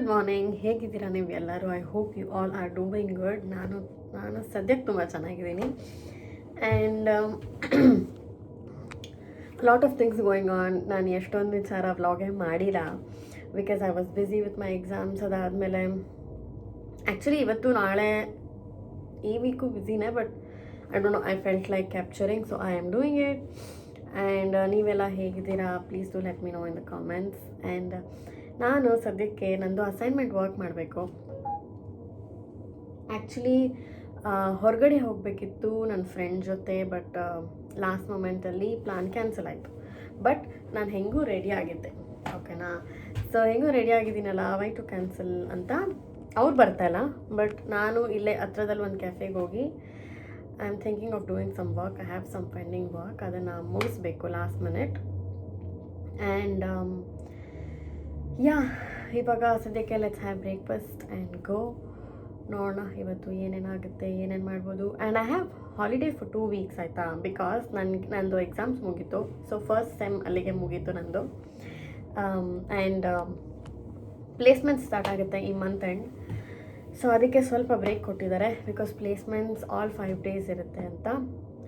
Good morning. ಹೇಗಿದ್ದೀರಾ ನೀವು ಎಲ್ಲರೂ? I hope you all are doing good. ನಾನು ಸದ್ಯಕ್ಕೆ ತುಂಬ ಚೆನ್ನಾಗಿದ್ದೀನಿ. And lot of things going on. ನಾನು ಎಷ್ಟೊಂದು ವಿಚಾರ ವ್ಲಾಗೇ ಮಾಡಿಲ್ಲ because I was busy with my exams. ಅದಾದಮೇಲೆ ಆ್ಯಕ್ಚುಲಿ ಇವತ್ತು ನಾಳೆ ಈ ವೀಕು ಬ್ಯುಸಿನೇ, but I don't know, I felt like capturing, so I am doing it. And ನೀವೆಲ್ಲ ಹೇಗಿದ್ದೀರಾ? Please do let me know in the comments. And ನಾನು ಸದ್ಯಕ್ಕೆ ನಂದು ಅಸೈನ್ಮೆಂಟ್ ವರ್ಕ್ ಮಾಡಬೇಕು. ಆ್ಯಕ್ಚುಲಿ ಹೊರಗಡೆ ಹೋಗಬೇಕಿತ್ತು ನನ್ನ ಫ್ರೆಂಡ್ ಜೊತೆ, ಬಟ್ ಲಾಸ್ಟ್ ಮೊಮೆಂಟಲ್ಲಿ ಪ್ಲಾನ್ ಕ್ಯಾನ್ಸಲ್ ಆಯಿತು. ಬಟ್ ನಾನು ಹೆಂಗೂ ರೆಡಿ ಆಗಿದ್ದೆ, ಓಕೆನಾ? ಸೊ ಹೆಂಗೂ ರೆಡಿ ಆಗಿದ್ದೀನಲ್ಲ, ವೈ ಟು ಕ್ಯಾನ್ಸಲ್ ಅಂತ ಅವ್ರು ಬರ್ತಾಯಿಲ್ಲ. ಬಟ್ ನಾನು ಇಲ್ಲೇ ಹತ್ರದಲ್ಲಿ ಒಂದು ಕ್ಯಾಫೆಗೆ ಹೋಗಿ I am thinking of doing some work. I have some pending work, ಅದನ್ನು ಮುಗಿಸ್ಬೇಕು ಲಾಸ್ಟ್ ಮಿನಿಟ್. ಆ್ಯಂಡ್ ಯಾ, ಇವಾಗ ಸದ್ಯಕ್ಕೆ let's have breakfast and go. ನೋಡೋಣ ಇವತ್ತು ಏನೇನಾಗುತ್ತೆ, ಏನೇನು ಮಾಡ್ಬೋದು. And I have holiday for 2 weeks ಆಯಿತಾ, ಬಿಕಾಸ್ ನಂದು ಎಕ್ಸಾಮ್ಸ್ ಮುಗೀತು. ಸೊ ಫಸ್ಟ್ ಸೆಮ್ ಅಲ್ಲಿಗೆ ಮುಗೀತು ನಂದು. ಆ್ಯಂಡ್ ಪ್ಲೇಸ್ಮೆಂಟ್ಸ್ ಸ್ಟಾರ್ಟ್ ಆಗುತ್ತೆ ಈ ಮಂತ್ ಎಂಡ್. ಸೊ ಅದಕ್ಕೆ ಸ್ವಲ್ಪ ಬ್ರೇಕ್ ಕೊಟ್ಟಿದ್ದಾರೆ, ಬಿಕಾಸ್ ಪ್ಲೇಸ್ಮೆಂಟ್ಸ್ ಆಲ್ 5 days ಇರುತ್ತೆ ಅಂತ.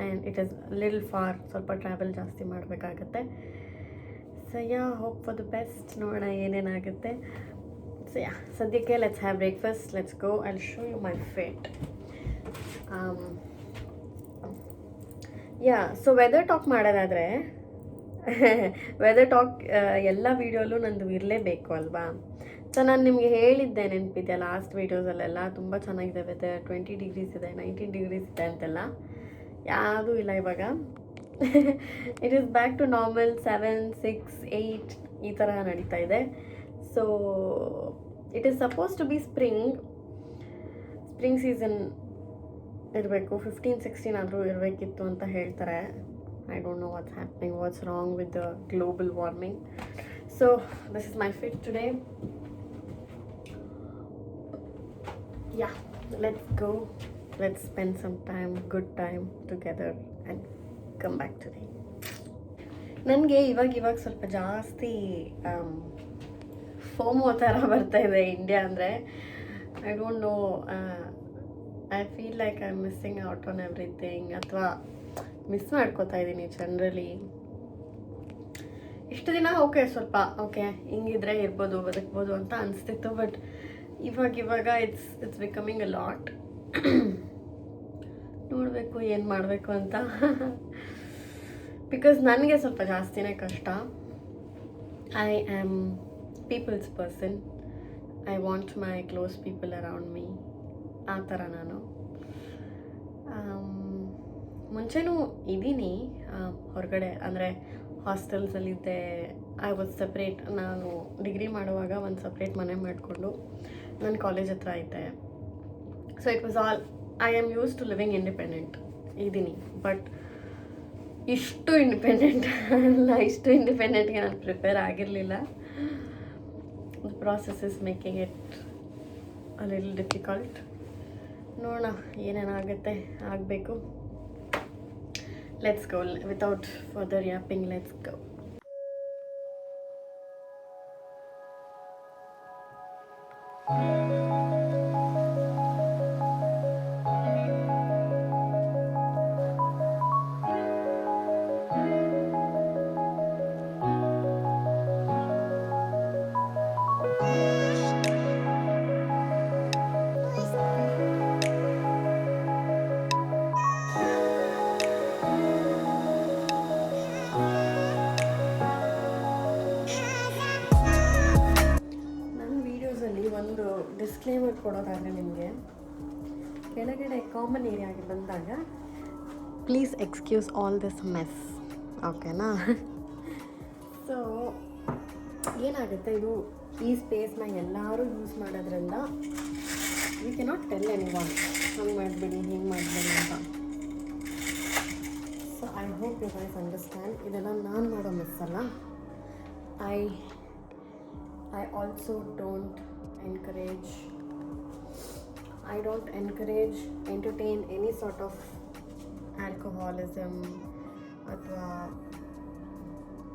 And it is little far, ಸ್ವಲ್ಪ ಟ್ರಾವೆಲ್ ಜಾಸ್ತಿ ಮಾಡಬೇಕಾಗತ್ತೆ. So yeah, hope for the best. ನೋಡೋಣ ಏನೇನಾಗುತ್ತೆ. ಸೊ ಯಾ, ಸದ್ಯಕ್ಕೆ let's have breakfast, let's go. I will show you my fit. Yeah, so weather talk ಮಾಡೋದಾದರೆ weather talk ಎಲ್ಲ ವೀಡಿಯೋಲ್ಲೂ ನಂದು ಇರಲೇಬೇಕು ಅಲ್ವಾ? ಸೊ ನಾನು ನಿಮಗೆ ಹೇಳಿದ್ದೆ, ನೆನಪಿದೆ ಲಾಸ್ಟ್ ವೀಡಿಯೋಸಲ್ಲೆಲ್ಲ, ತುಂಬ ಚೆನ್ನಾಗಿದೆ ವೆದರ್, 20 degrees ಇದೆ, 19 degrees ಇದೆ ಅಂತೆಲ್ಲ. ಯಾವುದೂ ಇಲ್ಲ ಇವಾಗ. It is back to normal 7, 6, 8 ಈ ಥರ ನಡೀತಾ ಇದೆ. So it is suppose to be spring season ಇರಬೇಕು, 15, 16 ಆದರೂ ಇರಬೇಕಿತ್ತು ಅಂತ ಹೇಳ್ತಾರೆ. I don't know what's happening, what's wrong with the global warming. So this is my fit today. Yeah, let's go, let's spend some time, good time together and come back today. ನನಗೆ ಇವಾಗ ಸ್ವಲ್ಪ ಜಾಸ್ತಿ FOMO ಥರ ಬರ್ತಾ ಇದೆ India ಅಂದರೆ. I don't know, I feel like I am missing out on everything, ಅಥವಾ miss ಮಾಡ್ಕೋತಾ ಇದ್ದೀನಿ ಜನರಲಿ. ಇಷ್ಟು ದಿನ ಸ್ವಲ್ಪ ಹಿಂಗಿದ್ರೆ ಇರ್ಬೋದು, ಬದುಕ್ಬೋದು ಅಂತ ಅನಿಸ್ತಿತ್ತು. ಬಟ್ ಇವಾಗ ಇಟ್ಸ್ ಬಿಕಮಿಂಗ್ ಅ ಲಾಟ್. ನೋಡಬೇಕು ಏನು ಮಾಡಬೇಕು ಅಂತ. ಬಿಕಾಸ್ ನನಗೆ ಸ್ವಲ್ಪ ಜಾಸ್ತಿನೇ ಕಷ್ಟ. I am peoples person. I want my close people around me, ಆ ಥರ ನಾನು. ಮುಂಚೆನೂ ಇದ್ದೀನಿ ಹೊರಗಡೆ, ಅಂದರೆ ಹಾಸ್ಟೆಲ್ಸಲ್ಲಿದ್ದೆ. I was separate. ನಾನು ಡಿಗ್ರಿ ಮಾಡುವಾಗ ಒಂದು ಸಪ್ರೇಟ್ ಮನೆ ಮಾಡಿಕೊಂಡು ನನ್ನ ಕಾಲೇಜ್ ಹತ್ರ ಐತೆ. So it was all, I am use to living independent ಇದ್ದೀನಿ. ಬಟ್ ಇಷ್ಟು ಇಂಡಿಪೆಂಡೆಂಟ್ಗೆ ನಾನು ಪ್ರಿಪೇರ್ ಆಗಿರಲಿಲ್ಲ. The process is making it a little difficult. ನೋಡೋಣ ಏನೇನಾಗುತ್ತೆ, ಆಗಬೇಕು. Let's go. Without further yapping, let's go. Disclaimer ಕೊಡೋದಾದರೆ, ನಿಮಗೆ ಕೆಳಗಡೆ ಕಾಮನ್ ಏರಿಯಾಗೆ ಬಂದಾಗ please excuse all this mess, ಓಕೆನಾ? ಸೊ ಏನಾಗುತ್ತೆ, ಇದು ಈ ಸ್ಪೇಸ್ನ ಎಲ್ಲರೂ ಯೂಸ್ ಮಾಡೋದ್ರಿಂದ ವಿ ಕೆನಾಟ್ ಟೆಲ್ ಎನಿವನ್ ಹಂಗೆ ಮಾಡಿಬಿಡಿ, ಹಿಂಗೆ ಮಾಡಿಬಿಡಿ ಅಂತ. So I hope you guys understand. ಇದೆಲ್ಲ ನಾನು ಮಾಡೋ ಮಿಸ್ ಅಲ್ಲ. I also don't encourage entertain any sort of alcoholism ಅಥವಾ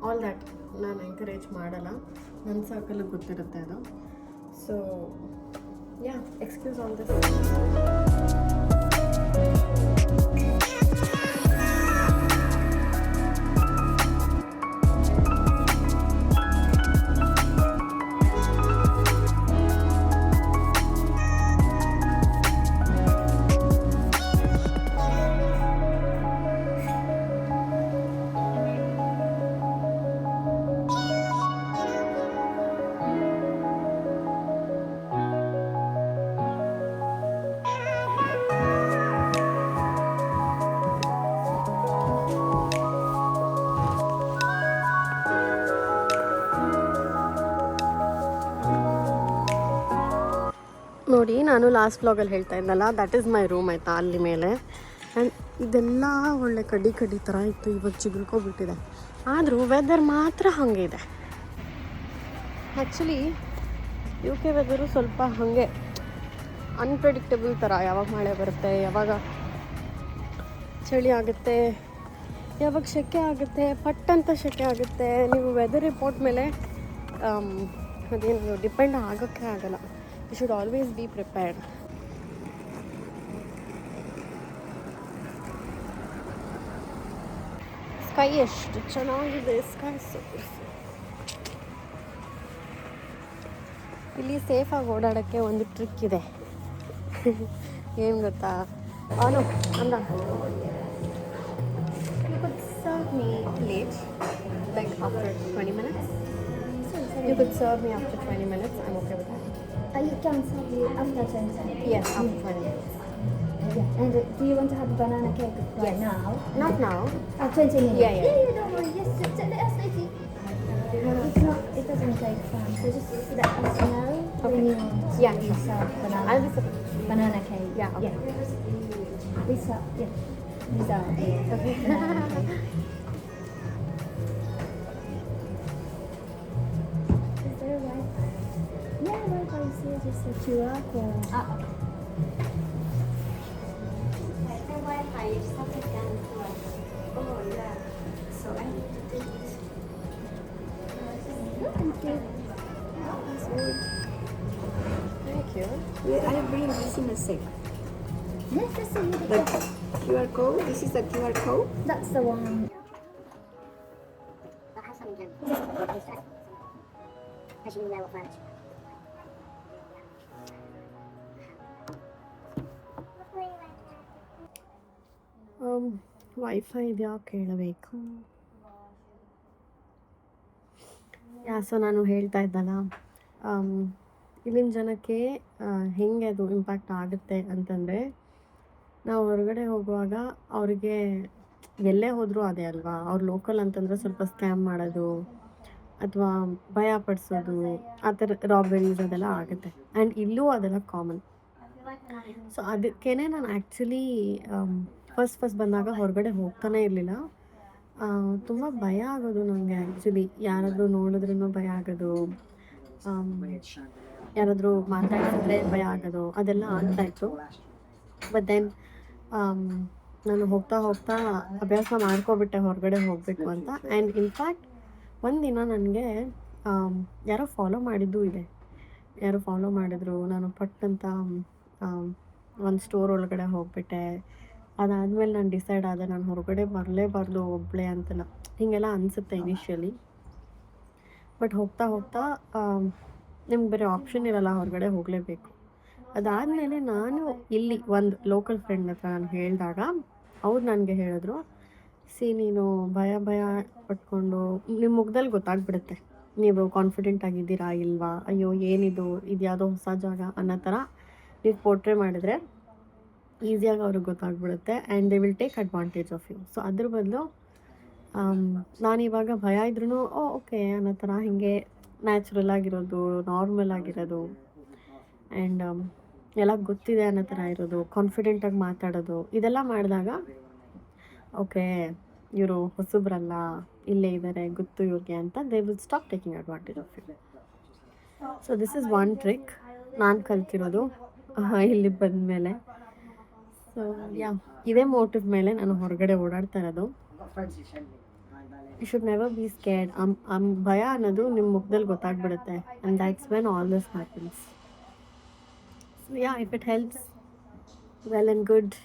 ಆಲ್ ದ್ಯಾಟ್ ನಾನು ಎಂಕರೇಜ್ ಮಾಡಲ್ಲ. ನನ್ನ ಸರ್ಕಲ್ಗೆ ಗೊತ್ತಿರುತ್ತೆ ಅದು. So yeah excuse all this. ನೋಡಿ, ನಾನು ಲಾಸ್ಟ್ ವ್ಲಾಗಲ್ಲಿ ಹೇಳ್ತಾ ಇದ್ನಲ್ಲ, ದಟ್ ಈಸ್ ಮೈ ರೂಮ್ ಆಯಿತಾ, ಅಲ್ಲಿ ಮೇಲೆ. ಆ್ಯಂಡ್ ಇದೆಲ್ಲ ಒಳ್ಳೆ ಕಡ್ಡಿ ಥರ ಇತ್ತು, ಇವಾಗ ಚಿಗುಳ್ಕೊಬಿಟ್ಟಿದೆ. ಆದರೂ ವೆದರ್ ಮಾತ್ರ ಹಾಗೆ ಇದೆ. ಆ್ಯಕ್ಚುಲಿ UK ವೆದರು ಸ್ವಲ್ಪ ಹಾಗೆ ಅನ್ಪ್ರೆಡಿಕ್ಟಬಲ್ ಥರ. ಯಾವಾಗ ಮಳೆ ಬರುತ್ತೆ, ಯಾವಾಗ ಚಳಿ ಆಗುತ್ತೆ, ಯಾವಾಗ ಸೆಕೆ ಆಗುತ್ತೆ, ಪಟ್ಟಂತ ಸೆಕೆ ಆಗುತ್ತೆ. ನೀವು ವೆದರ್ ರಿಪೋರ್ಟ್ ಮೇಲೆ ಅದೇನು ಡಿಪೆಂಡ್ ಆಗೋಕ್ಕೆ ಆಗಲ್ಲ. You should always be prepared. Sky ಎಷ್ಟು ಚೆನ್ನಾಗಿದೆ, ಸ್ಕೈ ಇಲ್ಲಿ ಸೇಫಾಗಿ ಓಡಾಡೋಕ್ಕೆ ಒಂದು ಟ್ರಿಕ್ ಇದೆ. ಏನು ಗೊತ್ತಾ? ಅವನು ಅಂದ you could serve me late, like after 20 minutes. You could serve me after 20 minutes. I'm okay with that. You can serve you after 20 minutes. Yes, after 20 minutes. Yeah. And do you want to have a banana cake right now? Not now. 20 minutes. Yeah. Yeah, don't worry. Yes, let us take it. It's not. It doesn't take time. So just let us know when you want to serve banana. I'll be Banana cake. Yeah. Okay. Lisa. Yeah. Lisa. Okay. Is there a Wi-Fi? Yeah, Wi-Fi is here. Just a QR code. Okay. The Wi-Fi is something done for. Oh yeah. So I need to do this. Thank you. Thank you. I bring this in a sec. Yes, that's the The QR code. This is the QR code. That's the one. Wifi ಇದೆಯಾ ಕೇಳಬೇಕು. So ನಾನು ಹೇಳ್ತಾ ಇದ್ದಲ್ಲ, ಇಲ್ಲಿನ ಜನಕ್ಕೆ ಹೆಂಗೆ ಅದು impact ಆಗುತ್ತೆ ಅಂತಂದರೆ, ನಾವು ಹೊರಗಡೆ ಹೋಗುವಾಗ ಅವರಿಗೆ ಎಲ್ಲೇ ಹೋದರೂ ಅದೇ ಅಲ್ವಾ, ಅವ್ರು ಲೋಕಲ್ ಅಂತಂದರೆ ಸ್ವಲ್ಪ ಸ್ಕ್ಯಾಮ್ ಮಾಡೋದು ಅಥವಾ ಭಯ ಪಡಿಸೋದು, ಆ ಥರ ರಾಬರೀಸ್ ಅದೆಲ್ಲ ಆಗುತ್ತೆ. ಆ್ಯಂಡ್ ಇಲ್ಲೂ ಅದೆಲ್ಲ ಕಾಮನ್. ಸೊ ಅದಕ್ಕೇ ನಾನು ಆ್ಯಕ್ಚುಲಿ ಫಸ್ಟ್ ಬಂದಾಗ ಹೊರಗಡೆ ಹೋಗ್ತಾನೆ ಇರಲಿಲ್ಲ. ತುಂಬ ಭಯ ಆಗೋದು ನನಗೆ. ಆ್ಯಕ್ಚುಲಿ ಯಾರಾದರೂ ನೋಡಿದ್ರೂ ಭಯ ಆಗೋದು, ಯಾರಾದರೂ ಮಾತಾಡ್ಸಿದ್ರೆ ಭಯ ಆಗೋದು, ಅದೆಲ್ಲ ಆಗ್ತಾಯಿತ್ತು. ಬಟ್ ದೆನ್ ನಾನು ಹೋಗ್ತಾ ಅಭ್ಯಾಸ ಮಾಡ್ಕೊಬಿಟ್ಟೆ ಹೊರಗಡೆ ಹೋಗಬೇಕು ಅಂತ. ಆ್ಯಂಡ್ ಇನ್ಫ್ಯಾಕ್ಟ್ ಒಂದಿನ ನನಗೆ ಯಾರೋ ಫಾಲೋ ಮಾಡಿದ್ದೂ ಇದೆ. ಯಾರೋ ಫಾಲೋ ಮಾಡಿದ್ರು. ನಾನು ಪಟ್ಟಂತ ಒಂದು ಸ್ಟೋರ್ ಒಳಗಡೆ ಹೋಗ್ಬಿಟ್ಟೆ. ಅದಾದಮೇಲೆ ನಾನು ಡಿಸೈಡ್ ಆದೆ, ನಾನು ಹೊರಗಡೆ ಬರಲೇಬಾರ್ದು ಒಬ್ಬಳೇ ಅಂತೆಲ್ಲ. ಹೀಗೆಲ್ಲ ಅನಿಸುತ್ತೆ ಇನಿಷಿಯಲಿ. ಬಟ್ ಹೋಗ್ತಾ ನಿಮ್ಗೆ ಬೇರೆ ಆಪ್ಷನ್ ಇರಲ್ಲ, ಹೊರಗಡೆ ಹೋಗಲೇಬೇಕು. ಅದಾದಮೇಲೆ ನಾನು ಇಲ್ಲಿ ಒಂದು ಲೋಕಲ್ ಫ್ರೆಂಡ್ ಹತ್ರ ನಾನು ಹೇಳಿದಾಗ ಅವ್ರು ನನಗೆ ಹೇಳಿದ್ರು, ನೀನು ಭಯ ಪಟ್ಕೊಂಡು ನಿಮ್ಮ ಮುಖದಲ್ಲಿ ಗೊತ್ತಾಗ್ಬಿಡುತ್ತೆ ನೀವು ಕಾನ್ಫಿಡೆಂಟ್ ಆಗಿದ್ದೀರಾ ಇಲ್ವಾ, ಅಯ್ಯೋ ಏನಿದು, ಇದು ಯಾವುದೋ ಹೊಸ ಜಾಗ ಅನ್ನೋ ಥರ ನೀವು ಪೋರ್ಟ್ರೇ ಮಾಡಿದ್ರೆ ಈಸಿಯಾಗಿ ಅವ್ರಿಗೆ ಗೊತ್ತಾಗ್ಬಿಡುತ್ತೆ. And they will take advantage of you. So ಅದ್ರ ಬದಲು ನಾನಿವಾಗ ಭಯ ಇದ್ರೂ ಓಕೆ ಅನ್ನೋ ಥರ ಹೀಗೆ ನ್ಯಾಚುರಲ್ ಆಗಿರೋದು, ನಾರ್ಮಲ್ ಆಗಿರೋದು, ಆ್ಯಂಡ್ ಎಲ್ಲ ಗೊತ್ತಿದೆ ಅನ್ನೋ ಥರ ಇರೋದು, ಕಾನ್ಫಿಡೆಂಟಾಗಿ ಮಾತಾಡೋದು, ಇದೆಲ್ಲ ಮಾಡಿದಾಗ ಓಕೆ ಇವರು ಹೊಸಬ್ರಲ್ಲ, ಇಲ್ಲೇ ಇದ್ದಾರೆ, ಗೊತ್ತು ಇವ್ರಿಗೆ ಅಂತ they will stop taking advantage of you. So this is one trick ನಾನು ಕಲ್ತಿರೋದು ಇಲ್ಲಿ ಬಂದಮೇಲೆ. ಸೊ ಇದೇ ಮೋಟಿವ್ ಮೇಲೆ ನಾನು ಹೊರಗಡೆ ಓಡಾಡ್ತಾ ಇರೋದು. You should never be scared. ಭಯ ಅನ್ನೋದು ನಿಮ್ಮ ಮುಖದಲ್ಲಿ ಗೊತ್ತಾಗ್ಬಿಡುತ್ತೆ. And that's when all this happens. So yeah, if it helps, well and good.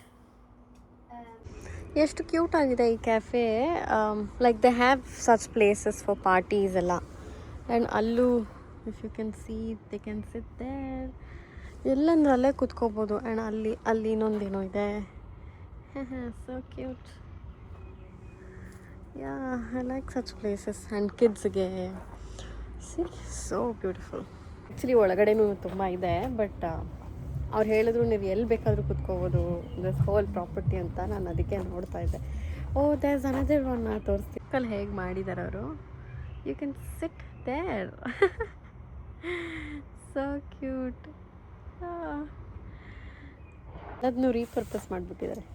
ಎಷ್ಟು ಕ್ಯೂಟ್ ಆಗಿದೆ ಈ cafe. Like they have such places for parties ಎಲ್ಲ. ಆ್ಯಂಡ್ ಅಲ್ಲೂ if you can see they can sit there. ಎಲ್ಲಂದ್ರೆ ಅಲ್ಲೇ ಕೂತ್ಕೋಬೋದು. And ಅಲ್ಲಿ ಇನ್ನೊಂದೇನೋ ಇದೆ. So cute. Yeah, I like such places. And ಕಿಡ್ಸ್ಗೆ ಸೋ ಬ್ಯೂಟಿಫುಲ್. ಆ್ಯಕ್ಚುಲಿ ಒಳಗಡೆನೂ ತುಂಬ ಇದೆ, ಬಟ್ ಅವ್ರು ಹೇಳಿದ್ರು ನೀವು ಎಲ್ಲಿ ಬೇಕಾದರೂ ಕೂತ್ಕೋಬೋದು ದಿಸ್ ಹೋಲ್ ಪ್ರಾಪರ್ಟಿ ಅಂತ. ನಾನು ಅದಕ್ಕೆ ನೋಡ್ತಾ ಇದ್ದೆ. ಓ, ದೇರ್ಸ್ ಅನದರ್ ಒನ್ ತೋರಿಸ್ತೀನಿ. ಅಲ್ಲಿ ಹೇಗೆ ಮಾಡಿದ್ದಾರೆ ಅವರು. You can sit there. So cute. ಅದನ್ನು ರೀಪರ್ಪಸ್ ಮಾಡಿಬಿಟ್ಟಿದ್ದಾರೆ.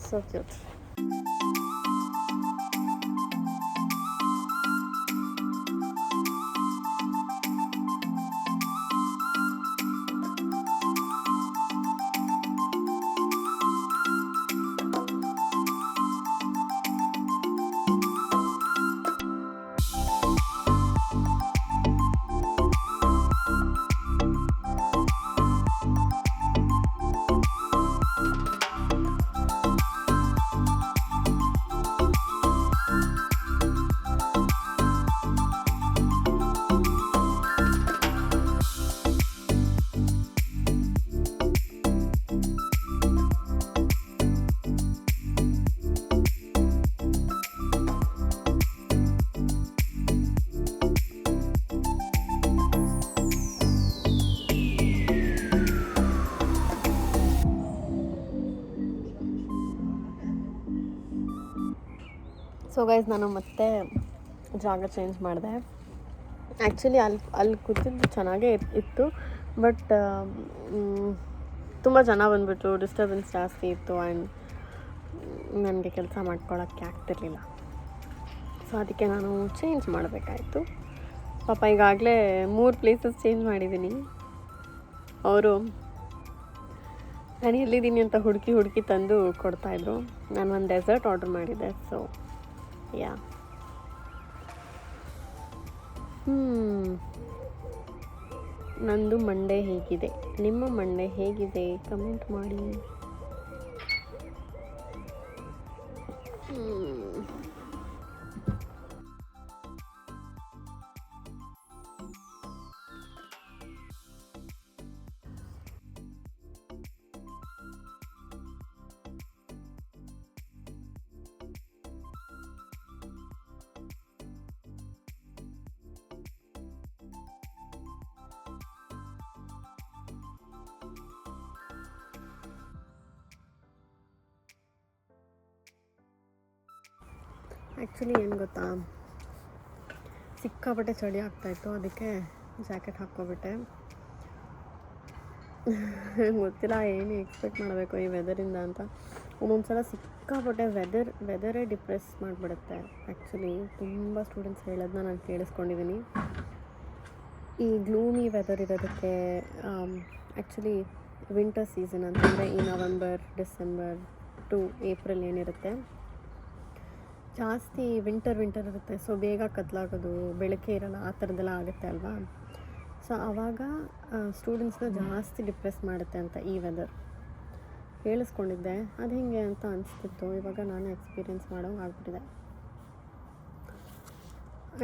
So cute. ಸೊ ಗೈಸ್, ನಾನು ಮತ್ತೆ ಜಾಗ ಚೇಂಜ್ ಮಾಡಿದೆ. ಆ್ಯಕ್ಚುಲಿ ಅಲ್ಲಿ ಕೂತಿದ್ದು ಚೆನ್ನಾಗೇ ಇತ್ತು, ಬಟ್ ತುಂಬ ಜನ ಬಂದುಬಿಟ್ರು, ಡಿಸ್ಟರ್ಬೆನ್ಸ್ ಜಾಸ್ತಿ ಇತ್ತು. ಆ್ಯಂಡ್ ನನಗೆ ಕೆಲಸ ಮಾಡ್ಕೊಳ್ಳೋಕ್ಕೆ ಆಗ್ತಿರ್ಲಿಲ್ಲ. ಸೊ ಅದಕ್ಕೆ ನಾನು ಚೇಂಜ್ ಮಾಡಬೇಕಾಯಿತು. ಪಾಪ ಈಗಾಗಲೇ 3 ಪ್ಲೇಸಸ್ ಚೇಂಜ್ ಮಾಡಿದ್ದೀನಿ. ಅವರು ನಾನು ಎಲ್ಲಿದ್ದೀನಿ ಅಂತ ಹುಡುಕಿ ತಂದು ಕೊಡ್ತಾಯಿದ್ರು. ನಾನು ಒಂದು ಡೆಸರ್ಟ್ ಆರ್ಡರ್ ಮಾಡಿದ್ದೆ. ಸೊ ಯಾ, ನಂದು ಮಂಡೇ ಹೇಗಿದೆ, ನಿಮ್ಮ ಮಂಡೇ ಹೇಗಿದೆ ಕಮೆಂಟ್ ಮಾಡಿ. ಆ್ಯಕ್ಚುಲಿ ಏನು ಗೊತ್ತಾ, ಸಿಕ್ಕಾಪಟ್ಟೆ ಚಳಿ ಆಗ್ತಾಯಿತ್ತು. ಅದಕ್ಕೆ ಜಾಕೆಟ್ ಹಾಕ್ಕೊಬಿಟ್ಟೆ. ಗೊತ್ತಿಲ್ಲ ಏನು ಎಕ್ಸ್ಪೆಕ್ಟ್ ಮಾಡಬೇಕು ಈ ವೆದರಿಂದ ಅಂತ. ಒಂದೊಂದು ಸಲ ಸಿಕ್ಕಾಪಟ್ಟೆ ವೆದರೇ ಡಿಪ್ರೆಸ್ ಮಾಡಿಬಿಡುತ್ತೆ. ಆ್ಯಕ್ಚುಲಿ ತುಂಬ ಸ್ಟೂಡೆಂಟ್ಸ್ ಹೇಳೋದನ್ನ ನಾನು ಕೇಳಿಸ್ಕೊಂಡಿದ್ದೀನಿ. ಈ ಗ್ಲೂಮಿ ವೆದರ್ ಇರೋದಕ್ಕೆ ಆ್ಯಕ್ಚುಲಿ ವಿಂಟರ್ ಸೀಸನ್ ಅಂತಂದರೆ ಈ ನವಂಬರ್, ಡಿಸೆಂಬರ್ ಟು ಏಪ್ರಿಲ್ ಏನಿರುತ್ತೆ, ಜಾಸ್ತಿ ವಿಂಟರ್ ಇರುತ್ತೆ. ಸೊ ಬೇಗ ಕತ್ಲಾಗೋದು, ಬೆಳಕೆ ಇರೋಲ್ಲ, ಆ ಥರದ್ದೆಲ್ಲ ಆಗುತ್ತೆ ಅಲ್ವಾ. ಸೊ ಆವಾಗ ಸ್ಟೂಡೆಂಟ್ಸ್ನ ಜಾಸ್ತಿ ಡಿಪ್ರೆಸ್ ಮಾಡುತ್ತೆ ಅಂತ ಈ ವೆದರ್ ಕೇಳಿಸ್ಕೊಂಡಿದ್ದೆ. ಅದು ಹಿಂಗೆ ಅಂತ ಅನಿಸ್ತಿತ್ತು. ಇವಾಗ ನಾನು ಎಕ್ಸ್ಪೀರಿಯೆನ್ಸ್ ಮಾಡೋಂಗೆ ಆಗ್ಬಿಟ್ಟಿದೆ.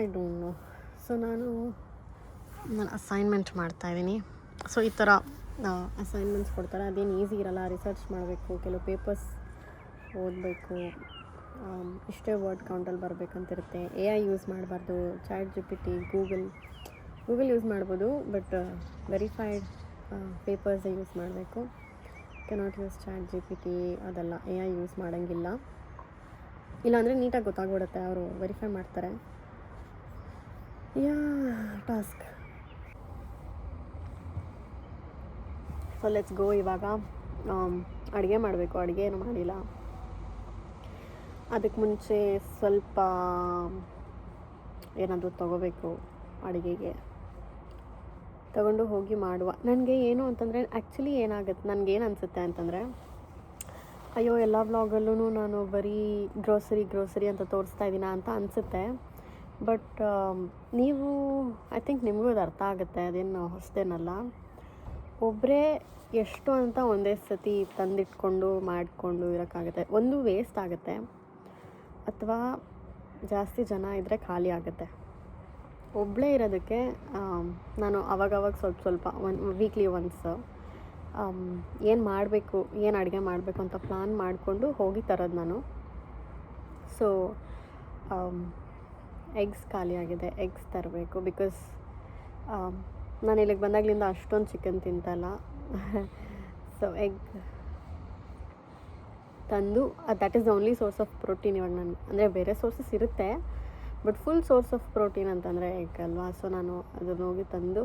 I don't no. ಸೊ ನಾನು ಅಸೈನ್ಮೆಂಟ್ ಮಾಡ್ತಾಯಿದ್ದೀನಿ. ಸೊ ಈ ಥರ ಅಸೈನ್ಮೆಂಟ್ಸ್ ಕೊಡ್ತಾರೆ. ಅದೇನು ಈಸಿ ಇರಲ್ಲ. ರಿಸರ್ಚ್ ಮಾಡಬೇಕು, ಕೆಲವು ಪೇಪರ್ಸ್ ಓದಬೇಕು, ಇಷ್ಟೇ ವರ್ಡ್ ಕೌಂಟಲ್ಲಿ ಬರಬೇಕಂತಿರುತ್ತೆ. AI ಯೂಸ್ ಮಾಡಬಾರ್ದು. ChatGPT, ಗೂಗಲ್ ಯೂಸ್ ಮಾಡ್ಬೋದು, ಬಟ್ ವೆರಿಫೈಡ್ ಪೇಪರ್ಸೇ ಯೂಸ್ ಮಾಡಬೇಕು. ಕೆನಾಟ್ ಯೂಸ್ ChatGPT, ಅದೆಲ್ಲ AI ಯೂಸ್ ಮಾಡೋಂಗಿಲ್ಲ. ಇಲ್ಲಾಂದರೆ ನೀಟಾಗಿ ಗೊತ್ತಾಗ್ಬಿಡುತ್ತೆ, ಅವರು ವೆರಿಫೈ ಮಾಡ್ತಾರೆ. ಟಾಸ್ಕ್. So let's go. ಇವಾಗ ಅಡುಗೆ ಮಾಡಬೇಕು. ಅಡುಗೆ ಏನು ಮಾಡಿಲ್ಲ. ಅದಕ್ಕೆ ಮುಂಚೆ ಸ್ವಲ್ಪ ಏನಾದರೂ ತೊಗೋಬೇಕು ಅಡುಗೆಗೆ. ತಗೊಂಡು ಹೋಗಿ ಮಾಡುವ. ನನಗೆ ಏನು ಅಂತಂದರೆ, ಆ್ಯಕ್ಚುಲಿ ಏನಾಗುತ್ತೆ, ನನಗೇನು ಅನಿಸುತ್ತೆ ಅಂತಂದರೆ, ಅಯ್ಯೋ ಎಲ್ಲ ವ್ಲಾಗಲ್ಲೂ ನಾನು ಬರೀ ಗ್ರೋಸರಿ ಅಂತ ತೋರಿಸ್ತಾ ಇದ್ದೀನ ಅಂತ ಅನಿಸುತ್ತೆ. ಬಟ್ ನೀವು ಐ ಥಿಂಕ್ ನಿಮಗೂ ಅದು ಅರ್ಥ ಆಗುತ್ತೆ, ಅದೇನು ಹೊಸದೇನಲ್ಲ. ಒಬ್ಬರೇ ಎಷ್ಟು ಅಂತ ಒಂದೇ ಸತಿ ತಂದಿಟ್ಕೊಂಡು ಮಾಡಿಕೊಂಡು ಇರೋಕ್ಕಾಗುತ್ತೆ. ಒಂದು ವೇಸ್ಟ್ ಆಗುತ್ತೆ, ಅಥವಾ ಜಾಸ್ತಿ ಜನ ಇದ್ದರೆ ಖಾಲಿ ಆಗುತ್ತೆ. ಒಬ್ಬಳೇ ಇರೋದಕ್ಕೆ ನಾನು ಅವಾಗವಾಗ ಸ್ವಲ್ಪ ವೀಕ್ಲಿ ಒನ್ಸ್ ಏನು ಮಾಡಬೇಕು, ಏನು ಅಡುಗೆ ಮಾಡಬೇಕು ಅಂತ ಪ್ಲ್ಯಾನ್ ಮಾಡಿಕೊಂಡು ಹೋಗಿ ತರೋದು ನಾನು. ಸೊ ಎಗ್ಸ್ ಖಾಲಿಯಾಗಿದೆ, ಎಗ್ಸ್ ತರಬೇಕು. ಬಿಕಾಸ್ ನಾನು ಇಲ್ಲಿಗೆ ಬಂದಾಗಲಿಂದ ಅಷ್ಟೊಂದು ಚಿಕನ್ ತಿಂತಲ್ಲ. ಸೊ ಎಗ್ ತಂದು that is the only source of protein ಇವಾಗ ನಾನು. ಅಂದರೆ ಬೇರೆ ಸೋರ್ಸಸ್ ಇರುತ್ತೆ, but full source of protein ಅಂತಂದರೆ ಎಗ್ ಅಲ್ವಾ. ಸೊ ನಾನು ಅದನ್ನು ಹೋಗಿ ತಂದು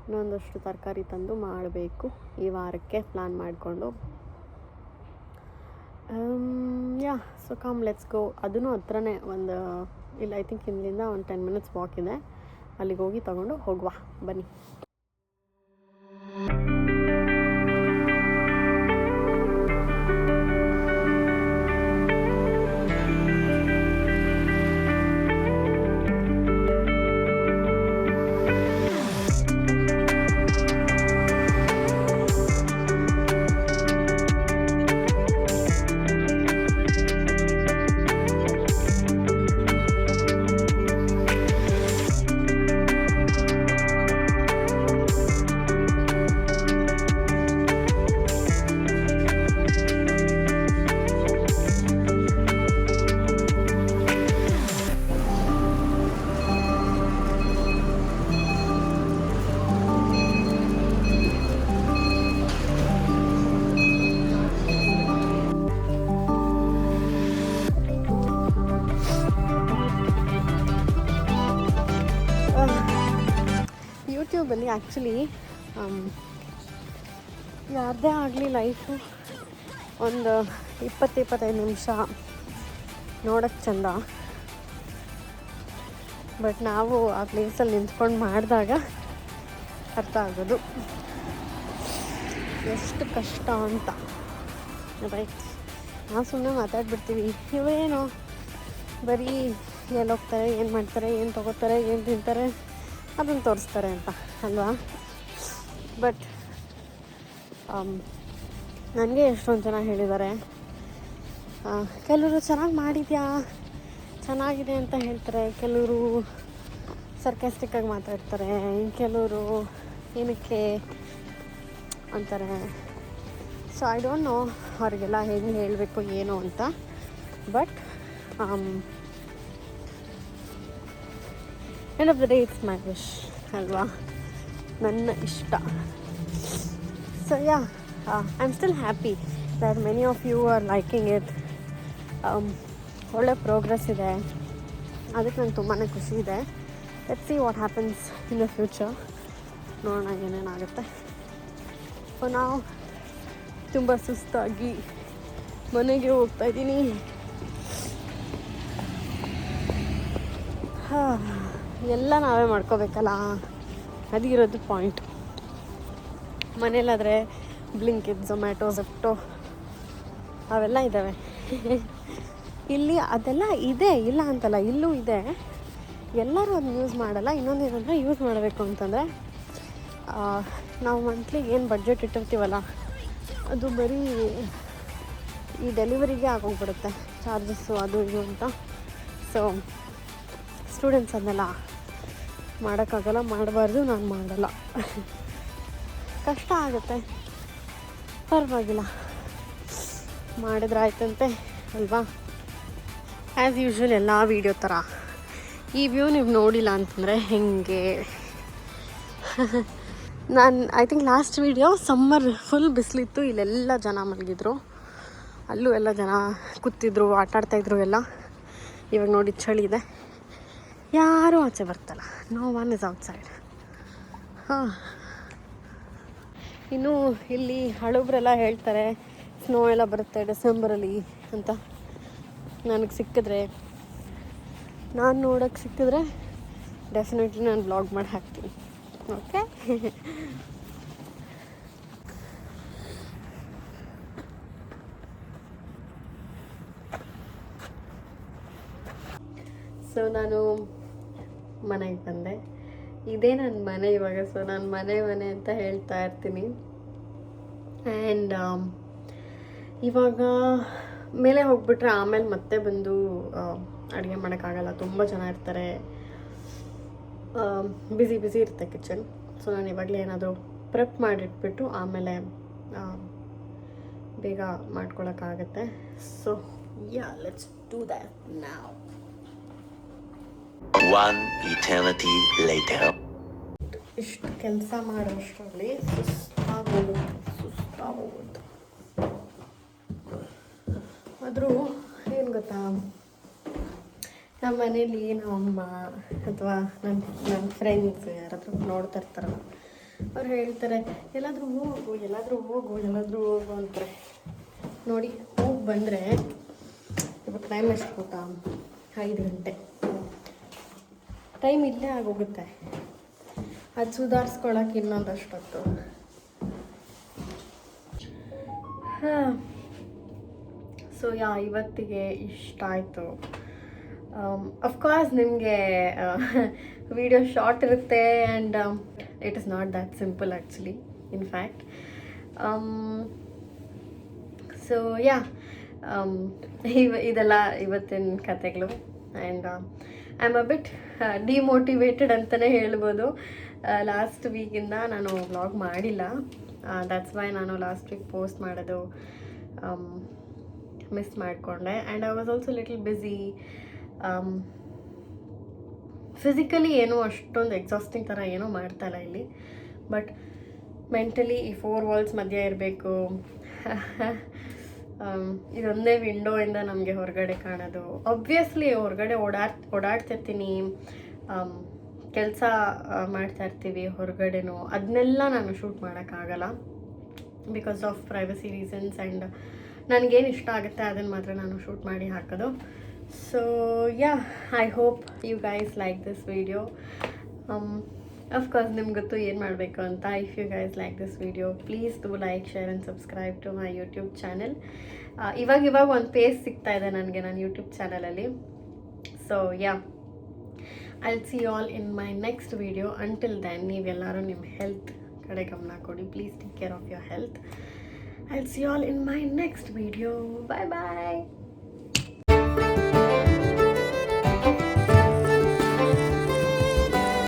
ಇನ್ನೊಂದಷ್ಟು ತರಕಾರಿ ತಂದು ಮಾಡಬೇಕು ಈ ವಾರಕ್ಕೆ ಪ್ಲ್ಯಾನ್ ಮಾಡಿಕೊಂಡು. Yeah so come let's go. ಅದೂ ಹತ್ರನೇ ಒಂದು ಇಲ್ಲ, ಐ ಥಿಂಕ್ ಇಲ್ಲಿಂದ ಒಂದು 10 minutes ವಾಕ್ ಇದೆ. ಅಲ್ಲಿಗೆ ಹೋಗಿ ತಗೊಂಡು ಹೋಗುವ ಬನ್ನಿ. ಯೂಟ್ಯೂಬಲ್ಲಿ ಆ್ಯಕ್ಚುಲಿ ಯಾರದೇ ಆಗಲಿ ಲೈಫು ಒಂದು 20-25 ನಿಮಿಷ ನೋಡೋಕ್ಕೆ ಚಂದ. ಬಟ್ ನಾವು ಆ ಪ್ಲೇಸಲ್ಲಿ ನಿಂತ್ಕೊಂಡು ಮಾಡಿದಾಗ ಅರ್ಥ ಆಗೋದು ಎಷ್ಟು ಕಷ್ಟ ಅಂತ, ರೈಟ್? ನಾವು ಸುಮ್ಮನೆ ಮಾತಾಡ್ಬಿಡ್ತೀವಿ, ಇವೇನು ಬರೀ ಎಲ್ಲಿ ಹೋಗ್ತಾರೆ, ಏನು ಮಾಡ್ತಾರೆ, ಏನು ತೊಗೋತಾರೆ, ಏನು ತಿಂತಾರೆ, ಅದನ್ನು ತೋರಿಸ್ತಾರೆ ಅಂತ ಅಲ್ವಾ. ಬಟ್ ನನಗೆ ಎಷ್ಟೊಂದು ಜನ ಹೇಳಿದ್ದಾರೆ, ಕೆಲವರು ಚೆನ್ನಾಗಿ ಮಾಡಿದ್ಯಾ, ಚೆನ್ನಾಗಿದೆ ಅಂತ ಹೇಳ್ತಾರೆ, ಕೆಲವರು ಸರ್ಕಾಸ್ಟಿಕ್ಕಾಗಿ ಮಾತಾಡ್ತಾರೆ, ಕೆಲವರು ಏನಕ್ಕೆ ಅಂತಾರೆ. ಸೊ ಐ ಡೋಂಟ್ ನೋ ಅವ್ರಿಗೆಲ್ಲ ಹೆಂಗೆ ಹೇಳಬೇಕು ಏನು ಅಂತ. But end of the day it's my wish ಅಲ್ವಾ, ನನ್ನ ಇಷ್ಟ. So yeah, I am still happy that many of you are liking it. ಒಳ್ಳೆ ಪ್ರೋಗ್ರೆಸ್ ಇದೆ, ಅದಕ್ಕೆ ನಂಗೆ ತುಂಬಾ ಖುಷಿ ಇದೆ. Let's see what happens in the future. ನೋಡೋಣ ಏನೇನಾಗುತ್ತೆ. ಸೊ ನಾವು ತುಂಬ ಸುಸ್ತಾಗಿ ಮನೆಗೆ ಹೋಗ್ತಾಯಿದ್ದೀನಿ. ಎಲ್ಲ ನಾವೇ ಮಾಡ್ಕೋಬೇಕಲ್ಲ, ಅದಿರೋದು ಪಾಯಿಂಟ್. ಮನೇಲಾದರೆ ಬ್ಲಿಂಕಿಟ್, ಝೊಮ್ಯಾಟೊ, ಝೆಪ್ಟೊ ಅವೆಲ್ಲ ಇದ್ದಾವೆ. ಇಲ್ಲಿ ಅದೆಲ್ಲ ಇದೆ, ಇಲ್ಲ ಅಂತಲ್ಲ, ಇಲ್ಲೂ ಇದೆ. ಎಲ್ಲರೂ ಅದನ್ನ ಯೂಸ್ ಮಾಡಲ್ಲ. ಇನ್ನೊಂದು ಏನಂದರೆ, ಯೂಸ್ ಮಾಡಬೇಕು ಅಂತಂದರೆ ನಾವು ಮಂತ್ಲಿ ಏನು ಬಡ್ಜೆಟ್ ಇಟ್ಟಿರ್ತೀವಲ್ಲ, ಅದು ಬರೀ ಈ ಡೆಲಿವರಿಗೆ ಆಗೋಗ್ಬಿಡುತ್ತೆ, ಚಾರ್ಜಸ್ಸು ಅದು ಇದು ಅಂತ. ಸೊ ಸ್ಟೂಡೆಂಟ್ಸ್ ಅದನ್ನೆಲ್ಲ ಮಾಡೋಕ್ಕಾಗಲ್ಲ, ಮಾಡಬಾರ್ದು, ನಾನು ಮಾಡಲ್ಲ. ಕಷ್ಟ ಆಗುತ್ತೆ, ಪರವಾಗಿಲ್ಲ, ಮಾಡಿದ್ರೆ ಆಯ್ತಂತೆ ಅಲ್ವಾ. ಆ್ಯಸ್ ಯೂಶ್ವಲ್ ಎಲ್ಲ ವೀಡಿಯೋ ಥರ ಈ ವ್ಯೂ ನೀವು ನೋಡಿಲ್ಲ ಅಂತಂದರೆ ಹೆಂಗೆ. ನಾನು I think last video summer full ಬಿಸಿಲಿತ್ತು, ಇಲ್ಲೆಲ್ಲ ಜನ ಮಲಗಿದ್ರು, ಅಲ್ಲೂ ಎಲ್ಲ ಜನ ಕೂತಿದ್ರು, ಆಟಾಡ್ತಾಯಿದ್ರು ಎಲ್ಲ. ಇವಾಗ ನೋಡಿ ಚಳಿ ಇದೆ, ಯಾರೂ ಆಚೆ ಬರ್ತಲ್ಲ, ನೋ ಒನ್ ಇಸ್ ಔಟ್ಸೈಡ್. ಹಾಂ, ಇನ್ನು ಇಲ್ಲಿ ಹಳಬ್ರೆಲ್ಲ ಹೇಳ್ತಾರೆ ಸ್ನೋ ಎಲ್ಲ ಬರುತ್ತೆ ಡಿಸೆಂಬರಲ್ಲಿ ಅಂತ. ನನಗೆ ಸಿಕ್ಕಿದ್ರೆ, ನಾನು ನೋಡೋಕ್ಕೆ ಸಿಕ್ಕಿದ್ರೆ ಡೆಫಿನೆಟ್ಲಿ ನಾನು ಬ್ಲಾಗ್ ಮಾಡಿ ಹಾಕ್ತೀನಿ. ಓಕೆ, ಸೊ ನಾನು ಮನೆಗೆ ಬಂದೆ. ಇದೇ ನನ್ನ ಮನೆ ಇವಾಗ. ಸೊ ನಾನು ಮನೆ ಅಂತ ಹೇಳ್ತಾ ಇರ್ತೀನಿ. ಆ್ಯಂಡ್ ಇವಾಗ ಮೇಲೆ ಹೋಗ್ಬಿಟ್ರೆ ಆಮೇಲೆ ಮತ್ತೆ ಬಂದು ಅಡುಗೆ ಮಾಡೋಕ್ಕಾಗಲ್ಲ, ತುಂಬ ಜನ ಇರ್ತಾರೆ, ಬ್ಯುಸಿ ಇರುತ್ತೆ ಕಿಚನ್. ಸೊ ನಾನು ಇವಾಗಲೇ ಏನಾದರೂ ಪ್ರೆಪ್ ಮಾಡಿಟ್ಬಿಟ್ಟು ಆಮೇಲೆ ಬೇಗ ಮಾಡ್ಕೊಳಕ್ಕಾಗತ್ತೆ. So yeah, let's do that now. One eternity later. ಇಷ್ಟು ಕೆಲಸ ಮಾಡೋಷ್ಟರಲ್ಲಿ ಸುಸ್ತಾಗೋಗುತ್ತೆ. ಆದರೂ ಏನು ಗೊತ್ತಾ, ನಮ್ಮ ಮನೇಲಿ ನಮ್ಮಮ್ಮ ಅಥವಾ ನನ್ನ ಫ್ರೆಂಡ್ಸ್ ಯಾರಾದರೂ ನೋಡ್ತಾ ಇರ್ತಾರಲ್ಲ, ಅವ್ರು ಹೇಳ್ತಾರೆ ಎಲ್ಲಾದರೂ ಹೋಗು ಅಂತಾರೆ. ನೋಡಿ, ಹೋಗಿ ಬಂದರೆ ಇವಾಗ ಟೈಮ್ ಎಷ್ಟು ಗೊತ್ತಾ, 5 ಗಂಟೆ. ಟೈಮ್ ಇಲ್ಲೇ ಆಗೋಗುತ್ತೆ. ಅದು ಸುಧಾರಿಸ್ಕೊಳಕ್ಕೆ ಇನ್ನೊಂದಷ್ಟೊತ್ತು. ಸೊ ಇವತ್ತಿಗೆ ಇಷ್ಟ ಆಯಿತು. ಅಫ್ಕೋರ್ಸ್ ನಿಮಗೆ ವಿಡಿಯೋ ಶಾರ್ಟ್ ಇರುತ್ತೆ and it is not that simple actually, in fact. So ಇದೆಲ್ಲ ಇವತ್ತಿನ ಕತೆಗಳು. And I am a bit demotivated ಅಂತಲೇ ಹೇಳ್ಬೋದು. ಲಾಸ್ಟ್ ವೀಕಿಂದ ನಾನು ವ್ಲಾಗ್ ಮಾಡಿಲ್ಲ. ದಟ್ಸ್ ವೈ ನಾನು ಲಾಸ್ಟ್ ವೀಕ್ ಪೋಸ್ಟ್ ಮಾಡೋದು ಮಿಸ್ ಮಾಡಿಕೊಂಡೆ. And I was also little busy. Physically ಏನೂ ಅಷ್ಟೊಂದು ಎಕ್ಸಾಸ್ಟಿಂಗ್ ಥರ ಏನೂ ಮಾಡ್ತಾಯಿಲ್ಲ ಇಲ್ಲಿ, ಬಟ್ ಮೆಂಟಲಿ ಈ 4 ವಾಲ್ಸ್ ಮಧ್ಯೆ ಇರಬೇಕು. ಇದೊಂದೇ ವಿಂಡೋಯಿಂದ ನಮಗೆ ಹೊರಗಡೆ ಕಾಣೋದು. ಆಬ್ವಿಯಸ್ಲಿ ಹೊರಗಡೆ ಓಡಾಡ್ತಿರ್ತೀನಿ, ಕೆಲಸ ಮಾಡ್ತಾಯಿರ್ತೀವಿ ಹೊರಗಡೆನೂ. ಅದನ್ನೆಲ್ಲ ನಾನು ಶೂಟ್ ಮಾಡೋಕ್ಕಾಗಲ್ಲ because of privacy reasons. And ನನಗೇನು ಇಷ್ಟ ಆಗುತ್ತೆ ಅದನ್ನು ಮಾತ್ರ ನಾನು ಶೂಟ್ ಮಾಡಿ ಹಾಕೋದು. So I hope you guys like this video. Of course ನಿಮ್ಗೆ ಗೊತ್ತು ಏನು ಮಾಡಬೇಕು ಅಂತ. If you guys like this video, please do like, share and subscribe to my YouTube channel. ಇವಾಗ ಒಂದು ಪೇಜ್ ಸಿಗ್ತಾ ಇದೆ ನನಗೆ ನನ್ನ ಯೂಟ್ಯೂಬ್ ಚಾನಲಲ್ಲಿ. So I'll see you all in my next video. Until then, ನೀವೆಲ್ಲರೂ ನಿಮ್ಮ ಹೆಲ್ತ್ ಕಡೆ ಗಮನ ಕೊಡಿ. Please take care of your health. I'll see you all in my next video. Bye bye.